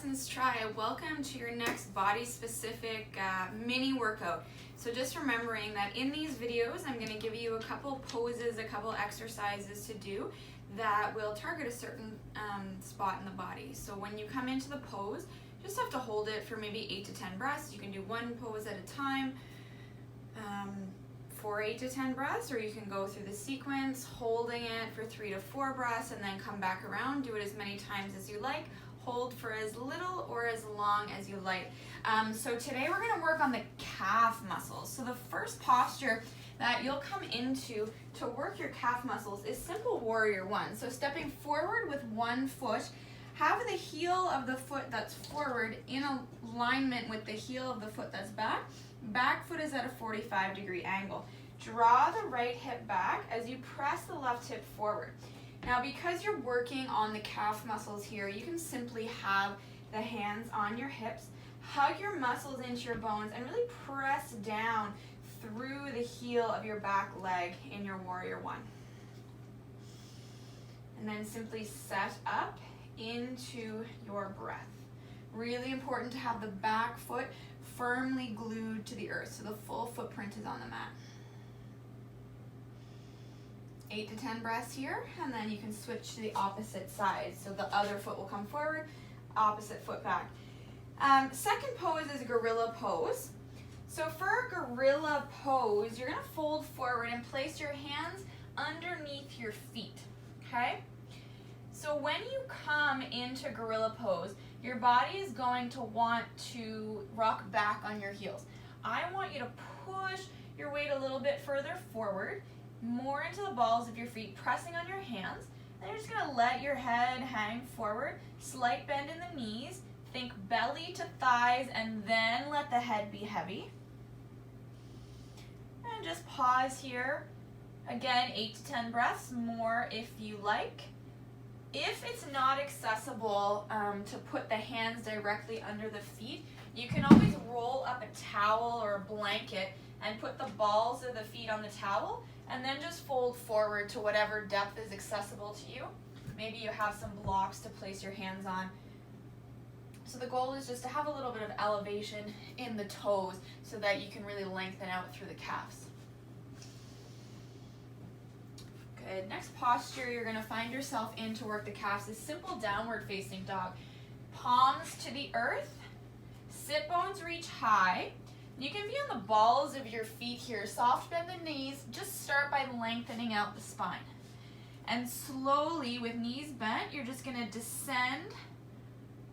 Lessons Try. Welcome to your next body specific mini workout. So just remembering that in these videos I'm going to give you a couple poses, a couple exercises to do that will target a certain spot in the body. So when you come into the pose, just have to hold it for maybe 8 to 10 breaths. You can do one pose at a time for 8 to 10 breaths, or you can go through the sequence holding it for 3 to 4 breaths and then come back around. Do it as many times as you like. Hold for as little or as long as you like. So today we're going to work on the calf muscles. So the first posture that you'll come into to work your calf muscles is simple warrior one. So stepping forward with one foot, have the heel of the foot that's forward in alignment with the heel of the foot that's back. Back foot is at a 45-degree angle. Draw the right hip back as you press the left hip forward. Now, because you're working on the calf muscles here, you can simply have the hands on your hips, hug your muscles into your bones, and really press down through the heel of your back leg in your warrior one. And then simply set up into your breath. Really important to have the back foot firmly glued to the earth so the full footprint is on the mat. 8 to 10 breaths here, and then you can switch to the opposite side. So the other foot will come forward, opposite foot back. Second pose is a gorilla pose. So for a gorilla pose, you're gonna fold forward and place your hands underneath your feet, okay? So when you come into gorilla pose, your body is going to want to rock back on your heels. I want you to push your weight a little bit further forward, more into the balls of your feet, pressing on your hands. And you're just gonna let your head hang forward, slight bend in the knees, think belly to thighs, and then let the head be heavy. And just pause here. Again, 8 to 10 breaths, more if you like. If it's not accessible to put the hands directly under the feet, you can always roll up a towel or a blanket and put the balls of the feet on the towel, and then just fold forward to whatever depth is accessible to you. Maybe you have some blocks to place your hands on. So the goal is just to have a little bit of elevation in the toes so that you can really lengthen out through the calves. Good. Next posture you're going to find yourself in to work the calves is simple downward facing dog. Palms to the earth, sit bones reach high. You can be on the balls of your feet here, soft bend the knees, just start by lengthening out the spine. And slowly, with knees bent, you're just gonna descend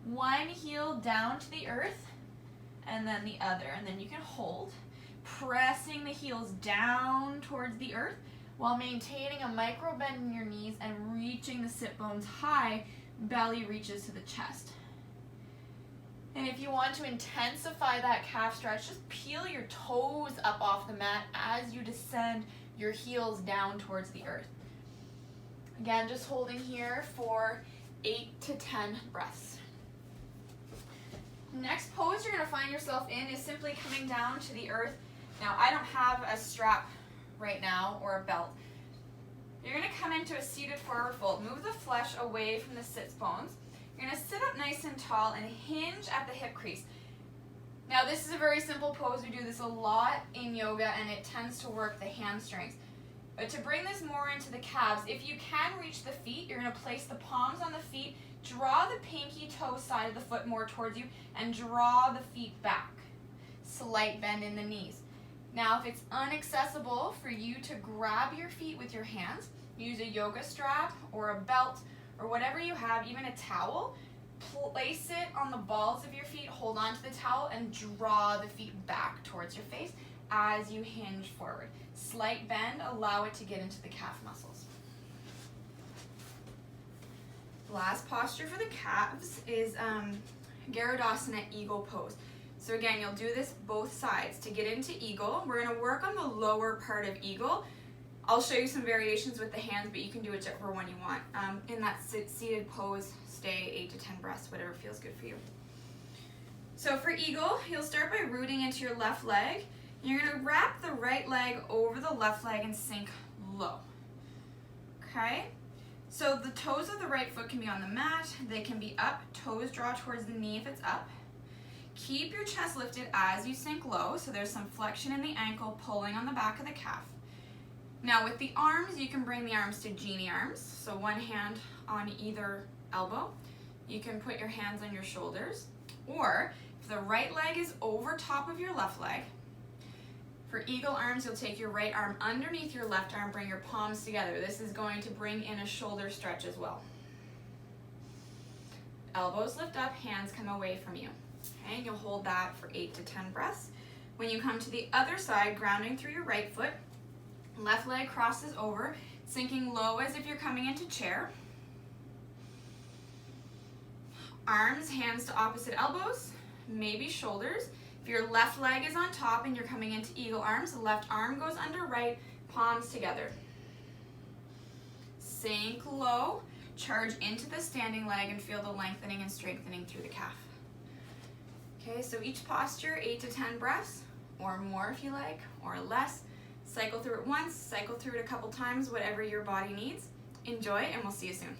one heel down to the earth, and then the other, and then you can hold, pressing the heels down towards the earth, while maintaining a micro bend in your knees and reaching the sit bones high, belly reaches to the chest. And if you want to intensify that calf stretch, just peel your toes up off the mat as you descend your heels down towards the earth. Again, just holding here for 8 to 10 breaths. Next pose you're going to find yourself in is simply coming down to the earth. Now, I don't have a strap right now or a belt. You're going to come into a seated forward fold. Move the flesh away from the sits bones. You're going to sit up nice and tall and hinge at the hip crease. Now this is a very simple pose. We do this a lot in yoga and it tends to work the hamstrings. But to bring this more into the calves, if you can reach the feet, you're going to place the palms on the feet, draw the pinky toe side of the foot more towards you, and draw the feet back. Slight bend in the knees. Now if it's inaccessible for you to grab your feet with your hands, use a yoga strap or a belt or whatever you have, even a towel, place it on the balls of your feet, hold on to the towel, and draw the feet back towards your face as you hinge forward. Slight bend, allow it to get into the calf muscles. Last posture for the calves is Garudasana Eagle pose. So again, you'll do this both sides. To get into Eagle, we're going to work on the lower part of Eagle. I'll show you some variations with the hands, but you can do whichever one you want. In that seated pose, stay 8 to 10 breaths, whatever feels good for you. So for Eagle, you'll start by rooting into your left leg. You're going to wrap the right leg over the left leg and sink low. Okay? So the toes of the right foot can be on the mat, they can be up, toes draw towards the knee if it's up. Keep your chest lifted as you sink low, so there's some flexion in the ankle pulling on the back of the calf. Now with the arms, you can bring the arms to genie arms, so one hand on either elbow. You can put your hands on your shoulders, or if the right leg is over top of your left leg, for eagle arms, you'll take your right arm underneath your left arm, bring your palms together. This is going to bring in a shoulder stretch as well. Elbows lift up, hands come away from you. Okay, and you'll hold that for 8 to 10 breaths. When you come to the other side, grounding through your right foot, left leg crosses over, sinking low as if you're coming into chair. Arms, hands to opposite elbows, maybe shoulders. If your left leg is on top and you're coming into eagle arms, the left arm goes under right, palms together. Sink low, charge into the standing leg and feel the lengthening and strengthening through the calf. Okay, so each posture, 8 to 10 breaths, or more if you like, or less. Cycle through it once, cycle through it a couple times, whatever your body needs. Enjoy, and we'll see you soon.